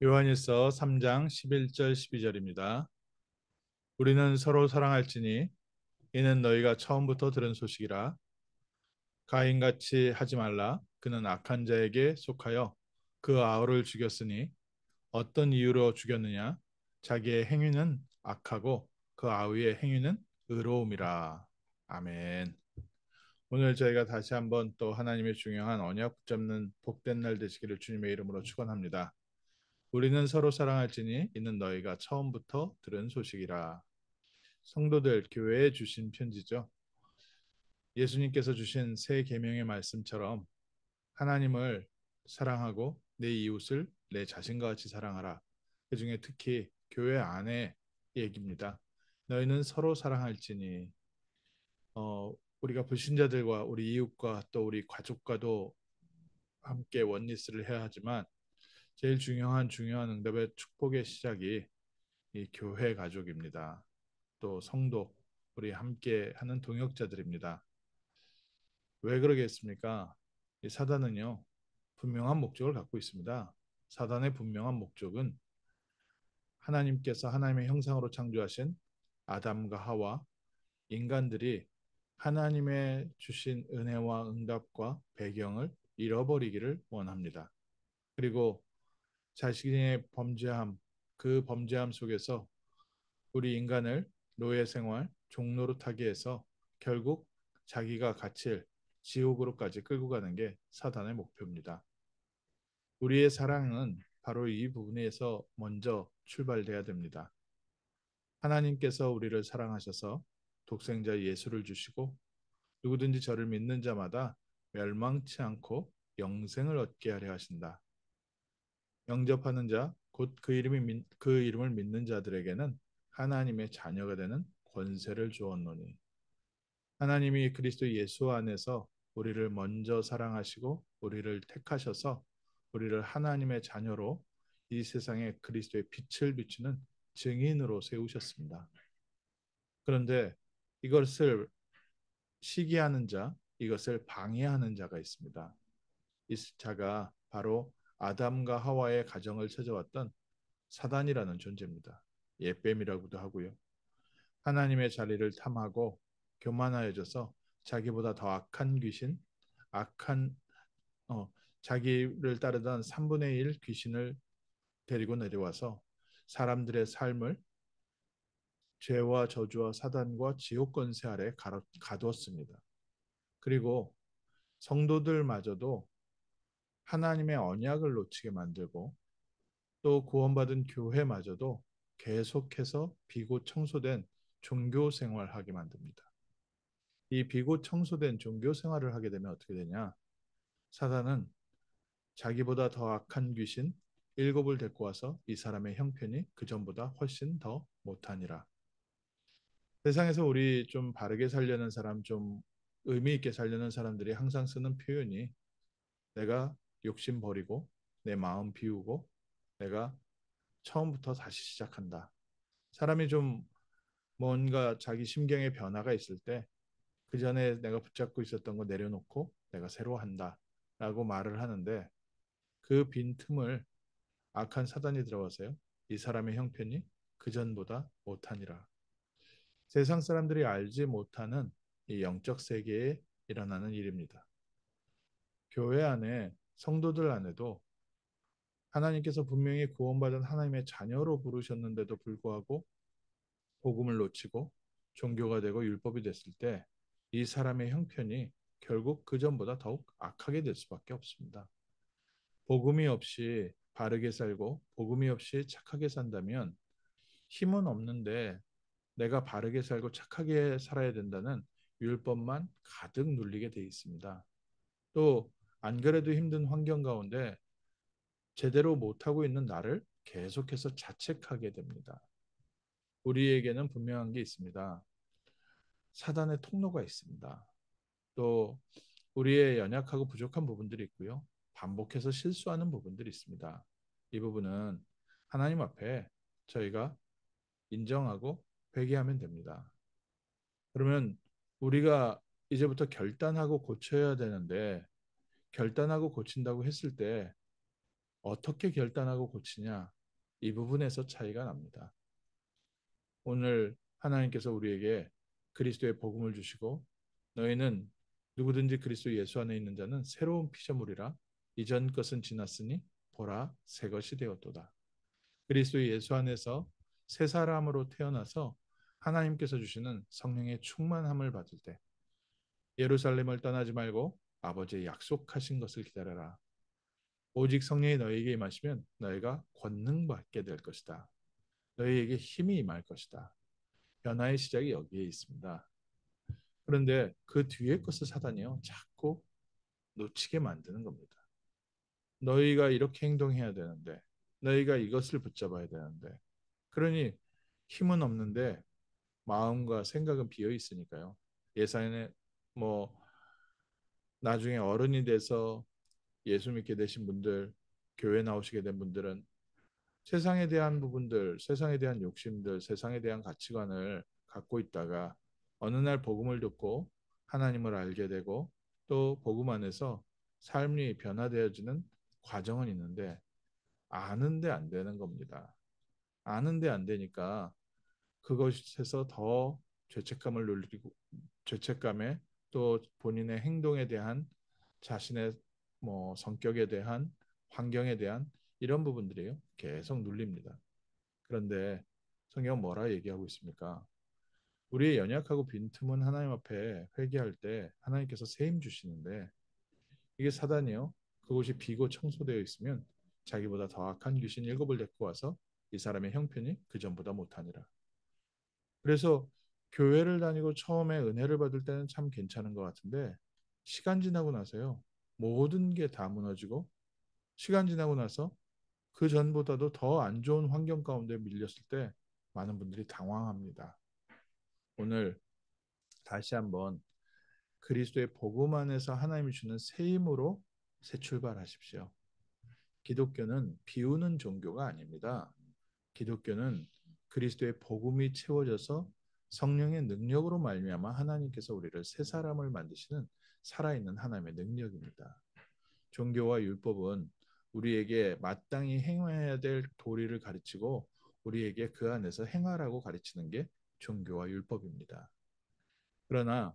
요한일서 3장 11절 12절입니다. 우리는 서로 사랑할지니 이는 너희가 처음부터 들은 소식이라. 가인같이 하지 말라. 그는 악한 자에게 속하여 그 아우를 죽였으니 어떤 이유로 죽였느냐? 자기의 행위는 악하고 그 아우의 행위는 의로움이라. 아멘. 오늘 저희가 다시 한번 또 하나님의 중요한 언약 붙잡는 복된 날 되시기를 주님의 이름으로 축원합니다. 우리는 서로 사랑할지니 이는 너희가 처음부터 들은 소식이라. 성도들 교회에 주신 편지죠. 예수님께서 주신 새 계명의 말씀처럼 하나님을 사랑하고 내 이웃을 내 자신과 같이 사랑하라. 그중에 특히 교회 안에 얘기입니다. 너희는 서로 사랑할지니 우리가 불신자들과 우리 이웃과 또 우리 가족과도 함께 원리스를 해야 하지만 제일 중요한 응답의 축복의 시작이 이 교회 가족입니다. 또 성도, 우리 함께 하는 동역자들입니다. 왜 그러겠습니까? 이 사단은요, 분명한 목적을 갖고 있습니다. 사단의 분명한 목적은 하나님께서 하나님의 형상으로 창조하신 아담과 하와, 인간들이 하나님의 주신 은혜와 응답과 배경을 잃어버리기를 원합니다. 그리고 자신의 범죄함, 그 범죄함 속에서 우리 인간을 노예 생활, 종노릇하게 해서 결국 자기가 갇힐 지옥으로까지 끌고 가는 게 사단의 목표입니다. 우리의 사랑은 바로 이 부분에서 먼저 출발돼야 됩니다. 하나님께서 우리를 사랑하셔서 독생자 예수를 주시고 누구든지 저를 믿는 자마다 멸망치 않고 영생을 얻게 하려 하신다. 영접하는 자, 곧 그 이름을 믿는 자들에게는 하나님의 자녀가 되는 권세를 주었노니. 하나님이 그리스도 예수 안에서 우리를 먼저 사랑하시고 우리를 택하셔서 우리를 하나님의 자녀로 이 세상에 그리스도의 빛을 비추는 증인으로 세우셨습니다. 그런데 이것을 시기하는 자, 이것을 방해하는 자가 있습니다. 이 자가 바로 아담과 하와의 가정을 찾아왔던 사단이라는 존재입니다. 예뱀이라고도 하고요. 하나님의 자리를 탐하고 교만하여져서 자기보다 더 악한 귀신, 악한 자기를 따르던 3분의 1 귀신을 데리고 내려와서 사람들의 삶을 죄와 저주와 사단과 지옥 권세 아래 가두었습니다. 그리고 성도들마저도 하나님의 언약을 놓치게 만들고 또 구원받은 교회마저도 계속해서 비고 청소된 종교 생활하게 만듭니다. 이 비고 청소된 종교 생활을 하게 되면 어떻게 되냐? 사단은 자기보다 더 악한 귀신 일곱을 데리고 와서 이 사람의 형편이 그 전보다 훨씬 더 못하니라. 세상에서 우리 좀 바르게 살려는 사람, 좀 의미 있게 살려는 사람들이 항상 쓰는 표현이 내가 욕심 버리고 내 마음 비우고 내가 처음부터 다시 시작한다. 사람이 좀 뭔가 자기 심경의 변화가 있을 때 그 전에 내가 붙잡고 있었던 거 내려놓고 내가 새로 한다라고 말을 하는데 그 빈틈을 악한 사단이 들어와서요. 이 사람의 형편이 그 전보다 못하니라. 세상 사람들이 알지 못하는 이 영적 세계에 일어나는 일입니다. 교회 안에 성도들 안에도 하나님께서 분명히 구원받은 하나님의 자녀로 부르셨는데도 불구하고 복음을 놓치고 종교가 되고 율법이 됐을 때 이 사람의 형편이 결국 그 전보다 더욱 악하게 될 수밖에 없습니다. 복음이 없이 바르게 살고 복음이 없이 착하게 산다면 힘은 없는데 내가 바르게 살고 착하게 살아야 된다는 율법만 가득 눌리게 돼 있습니다. 또 안 그래도 힘든 환경 가운데 제대로 못하고 있는 나를 계속해서 자책하게 됩니다. 우리에게는 분명한 게 있습니다. 사단의 통로가 있습니다. 또 우리의 연약하고 부족한 부분들이 있고요. 반복해서 실수하는 부분들이 있습니다. 이 부분은 하나님 앞에 저희가 인정하고 회개하면 됩니다. 그러면 우리가 이제부터 결단하고 고쳐야 되는데 결단하고 고친다고 했을 때 어떻게 결단하고 고치냐? 이 부분에서 차이가 납니다. 오늘 하나님께서 우리에게 그리스도의 복음을 주시고 너희는 누구든지 그리스도 예수 안에 있는 자는 새로운 피조물이라 이전 것은 지났으니 보라 새 것이 되었도다. 그리스도 예수 안에서 새 사람으로 태어나서 하나님께서 주시는 성령의 충만함을 받을 때 예루살렘을 떠나지 말고 아버지의 약속하신 것을 기다려라. 오직 성령이 너희에게 임하시면 너희가 권능 받게 될 것이다. 너희에게 힘이 임할 것이다. 변화의 시작이 여기에 있습니다. 그런데 그 뒤에 것을 사단이요 자꾸 놓치게 만드는 겁니다. 너희가 이렇게 행동해야 되는데, 너희가 이것을 붙잡아야 되는데, 그러니 힘은 없는데 마음과 생각은 비어 있으니까요. 예산에 뭐 나중에 어른이 돼서 예수 믿게 되신 분들, 교회 나오시게 된 분들은 세상에 대한 부분들, 세상에 대한 욕심들, 세상에 대한 가치관을 갖고 있다가 어느 날 복음을 듣고 하나님을 알게 되고 또 복음 안에서 삶이 변화되어지는 과정은 있는데 아는데 안 되는 겁니다. 아는데 안 되니까 그것에서 더 죄책감을 누리고 죄책감에 또 본인의 행동에 대한 자신의 뭐 성격에 대한 환경에 대한 이런 부분들이요 계속 눌립니다. 그런데 성경은 뭐라 얘기하고 있습니까? 우리의 연약하고 빈틈은 하나님 앞에 회개할 때 하나님께서 새 힘 주시는데 이게 사단이요. 그곳이 비고 청소되어 있으면 자기보다 더 악한 귀신 일곱을 데리고 와서 이 사람의 형편이 그 전보다 못하니라. 그래서 교회를 다니고 처음에 은혜를 받을 때는 참 괜찮은 것 같은데 시간 지나고 나서요. 모든 게 다 무너지고 시간 지나고 나서 그 전보다도 더 안 좋은 환경 가운데 밀렸을 때 많은 분들이 당황합니다. 오늘 다시 한번 그리스도의 복음 안에서 하나님이 주는 새 힘으로 새 출발하십시오. 기독교는 비우는 종교가 아닙니다. 기독교는 그리스도의 복음이 채워져서 성령의 능력으로 말미암아 하나님께서 우리를 새 사람을 만드시는 살아있는 하나님의 능력입니다. 종교와 율법은 우리에게 마땅히 행해야 될 도리를 가르치고 우리에게 그 안에서 행하라고 가르치는 게 종교와 율법입니다. 그러나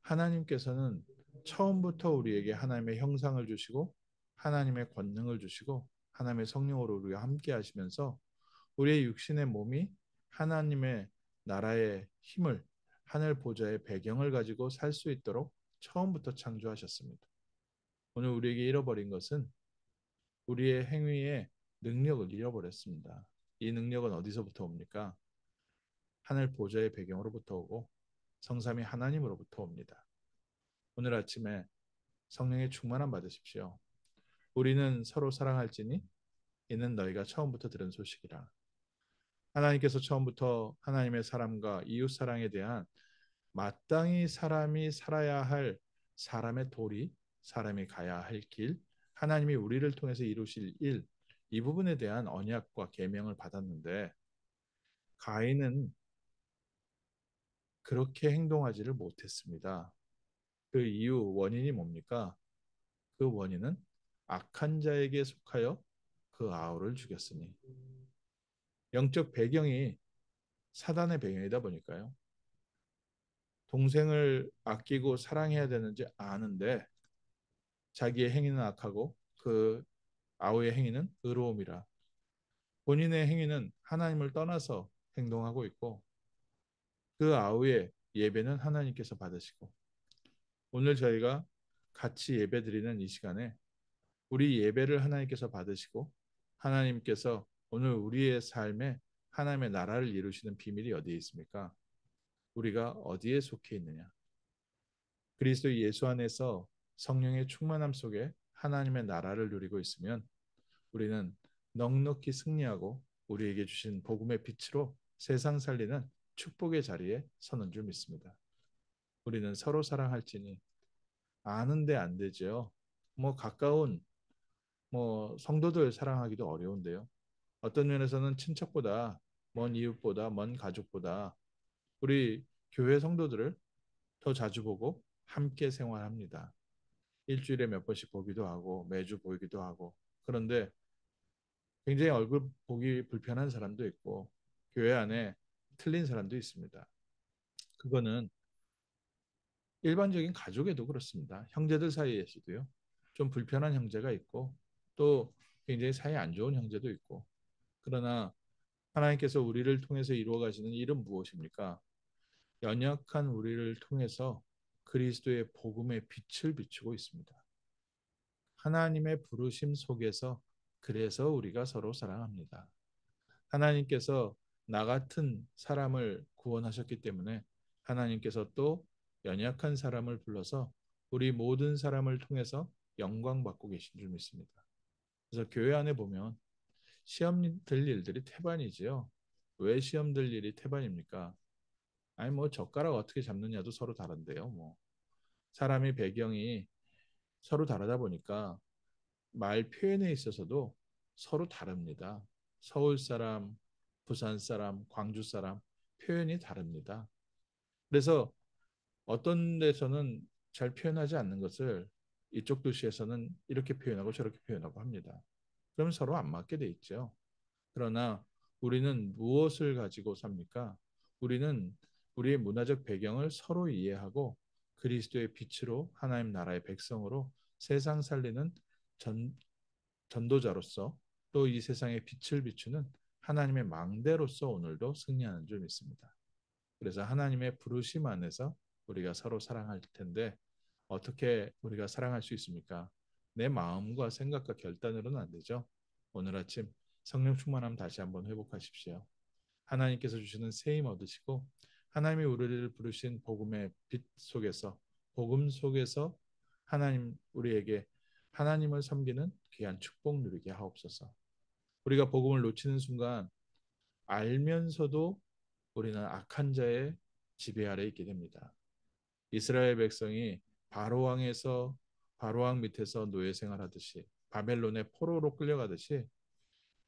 하나님께서는 처음부터 우리에게 하나님의 형상을 주시고 하나님의 권능을 주시고 하나님의 성령으로 우리와 함께 하시면서 우리의 육신의 몸이 하나님의 나라의 힘을 하늘 보좌의 배경을 가지고 살 수 있도록 처음부터 창조하셨습니다. 오늘 우리에게 잃어버린 것은 우리의 행위의 능력을 잃어버렸습니다. 이 능력은 어디서부터 옵니까? 하늘 보좌의 배경으로부터 오고 성삼위 하나님으로부터 옵니다. 오늘 아침에 성령의 충만함 받으십시오. 우리는 서로 사랑할지니 이는 너희가 처음부터 들은 소식이라. 하나님께서 처음부터 하나님의 사람과 이웃 사랑에 대한 마땅히 사람이 살아야 할 사람의 도리, 사람이 가야 할 길, 하나님이 우리를 통해서 이루실 일, 이 부분에 대한 언약과 계명을 받았는데 가인은 그렇게 행동하지를 못했습니다. 그 이유 원인이 뭡니까? 그 원인은 악한 자에게 속하여 그 아우를 죽였으니 영적 배경이 사단의 배경이다 보니까요. 동생을 아끼고 사랑해야 되는지 아는데 자기의 행위는 악하고 그 아우의 행위는 의로움이라. 본인의 행위는 하나님을 떠나서 행동하고 있고 그 아우의 예배는 하나님께서 받으시고 오늘 저희가 같이 예배드리는 이 시간에 우리 예배를 하나님께서 받으시고 하나님께서 오늘 우리의 삶에 하나님의 나라를 이루시는 비밀이 어디에 있습니까? 우리가 어디에 속해 있느냐? 그리스도 예수 안에서 성령의 충만함 속에 하나님의 나라를 누리고 있으면 우리는 넉넉히 승리하고 우리에게 주신 복음의 빛으로 세상 살리는 축복의 자리에 서는 줄 믿습니다. 우리는 서로 사랑할지니 아는데 안 되죠. 뭐 가까운 뭐 성도들 사랑하기도 어려운데요. 어떤 면에서는 친척보다 먼 이웃보다 먼 가족보다 우리 교회 성도들을 더 자주 보고 함께 생활합니다. 일주일에 몇 번씩 보기도 하고 매주 보기도 하고 그런데 굉장히 얼굴 보기 불편한 사람도 있고 교회 안에 틀린 사람도 있습니다. 그거는 일반적인 가족에도 그렇습니다. 형제들 사이에서도요. 좀 불편한 형제가 있고 또 굉장히 사이 안 좋은 형제도 있고 그러나 하나님께서 우리를 통해서 이루어 가시는 일은 무엇입니까? 연약한 우리를 통해서 그리스도의 복음의 빛을 비추고 있습니다. 하나님의 부르심 속에서 그래서 우리가 서로 사랑합니다. 하나님께서 나 같은 사람을 구원하셨기 때문에 하나님께서 또 연약한 사람을 불러서 우리 모든 사람을 통해서 영광 받고 계신 줄 믿습니다. 그래서 교회 안에 보면 시험 들 일들이 태반이지요. 왜 시험 들 일이 태반입니까? 아니 뭐 젓가락 어떻게 잡느냐도 서로 다른데요. 뭐 사람의 배경이 서로 다르다 보니까 말 표현에 있어서도 서로 다릅니다. 서울 사람, 부산 사람, 광주 사람 표현이 다릅니다. 그래서 어떤 데서는 잘 표현하지 않는 것을 이쪽 도시에서는 이렇게 표현하고 저렇게 표현하고 합니다. 그러면 서로 안 맞게 돼 있죠. 그러나 우리는 무엇을 가지고 삽니까? 우리는 우리의 문화적 배경을 서로 이해하고 그리스도의 빛으로 하나님 나라의 백성으로 세상 살리는 전, 전도자로서 또 이 세상에 빛을 비추는 하나님의 망대로서 오늘도 승리하는 줄 믿습니다. 그래서 하나님의 부르심 안에서 우리가 서로 사랑할 텐데 어떻게 우리가 사랑할 수 있습니까? 내 마음과 생각과 결단으로는 안 되죠. 오늘 아침 성령 충만함 다시 한번 회복하십시오. 하나님께서 주시는 새 힘 얻으시고 하나님이 우리를 부르신 복음의 빛 속에서 복음 속에서 하나님 우리에게 하나님을 섬기는 귀한 축복 누리게 하옵소서. 우리가 복음을 놓치는 순간 알면서도 우리는 악한 자의 지배 아래 있게 됩니다. 이스라엘 백성이 바로 왕 밑에서 노예 생활하듯이 바벨론의 포로로 끌려가듯이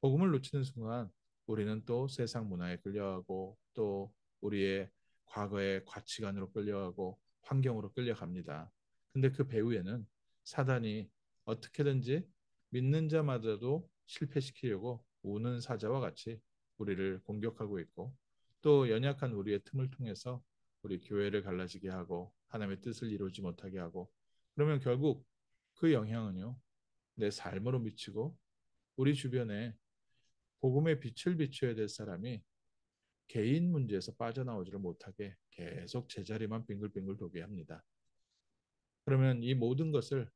복음을 놓치는 순간 우리는 또 세상 문화에 끌려가고 또 우리의 과거의 가치관으로 끌려가고 환경으로 끌려갑니다. 근데 그 배후에는 사단이 어떻게든지 믿는 자마저도 실패시키려고 우는 사자와 같이 우리를 공격하고 있고 또 연약한 우리의 틈을 통해서 우리 교회를 갈라지게 하고 하나님의 뜻을 이루지 못하게 하고 그러면 결국 그 영향은요 내 삶으로 미치고 우리 주변에 복음의 빛을 비춰야 될 사람이 개인 문제에서 빠져나오지를 못하게 계속 제자리만 빙글빙글 돌게 합니다. 그러면 이 모든 것을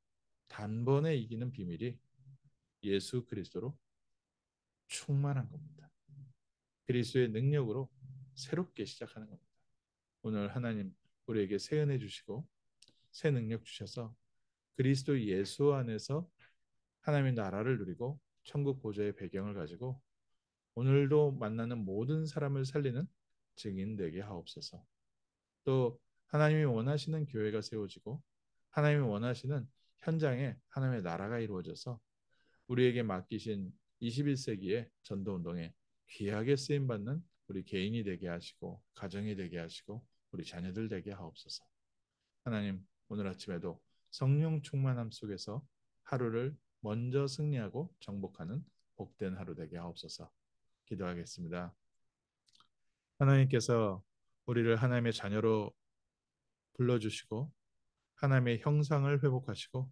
단번에 이기는 비밀이 예수 그리스도로 충만한 겁니다. 그리스도의 능력으로 새롭게 시작하는 겁니다. 오늘 하나님 우리에게 새 은혜 주시고 새 능력 주셔서 그리스도 예수 안에서 하나님의 나라를 누리고 천국 보좌의 배경을 가지고 오늘도 만나는 모든 사람을 살리는 증인 되게 하옵소서. 또 하나님이 원하시는 교회가 세워지고 하나님이 원하시는 현장에 하나님의 나라가 이루어져서 우리에게 맡기신 21세기의 전도운동에 귀하게 쓰임받는 우리 개인이 되게 하시고 가정이 되게 하시고 우리 자녀들 되게 하옵소서. 하나님 오늘 아침에도 성령 충만함 속에서 하루를 먼저 승리하고 정복하는 복된 하루 되게 하옵소서. 기도하겠습니다. 하나님께서 우리를 하나님의 자녀로 불러주시고 하나님의 형상을 회복하시고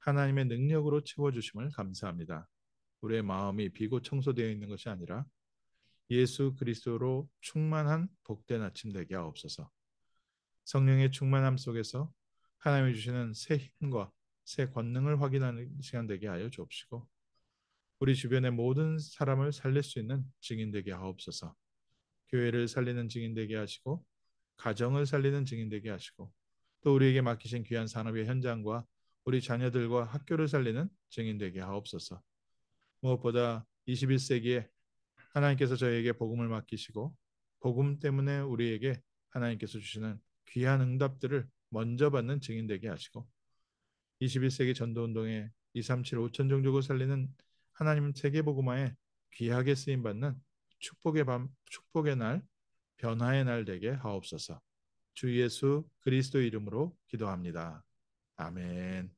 하나님의 능력으로 채워주심을 감사합니다. 우리의 마음이 비고 청소되어 있는 것이 아니라 예수 그리스도로 충만한 복된 아침 되게 하옵소서. 성령의 충만함 속에서 하나님이 주시는 새 힘과 새 권능을 확인하는 시간 되게 하여 주옵시고 우리 주변의 모든 사람을 살릴 수 있는 증인 되게 하옵소서. 교회를 살리는 증인 되게 하시고 가정을 살리는 증인 되게 하시고 또 우리에게 맡기신 귀한 산업의 현장과 우리 자녀들과 학교를 살리는 증인 되게 하옵소서. 무엇보다 21세기에 하나님께서 저희에게 복음을 맡기시고 복음 때문에 우리에게 하나님께서 주시는 귀한 응답들을 먼저 받는 증인 되게 하시고 21세기 전도운동에 237 5천 종족을 살리는 하나님 세계복음화에 귀하게 쓰임받는 축복의 밤, 축복의 날, 변화의 날 되게 하옵소서. 주 예수 그리스도 이름으로 기도합니다. 아멘.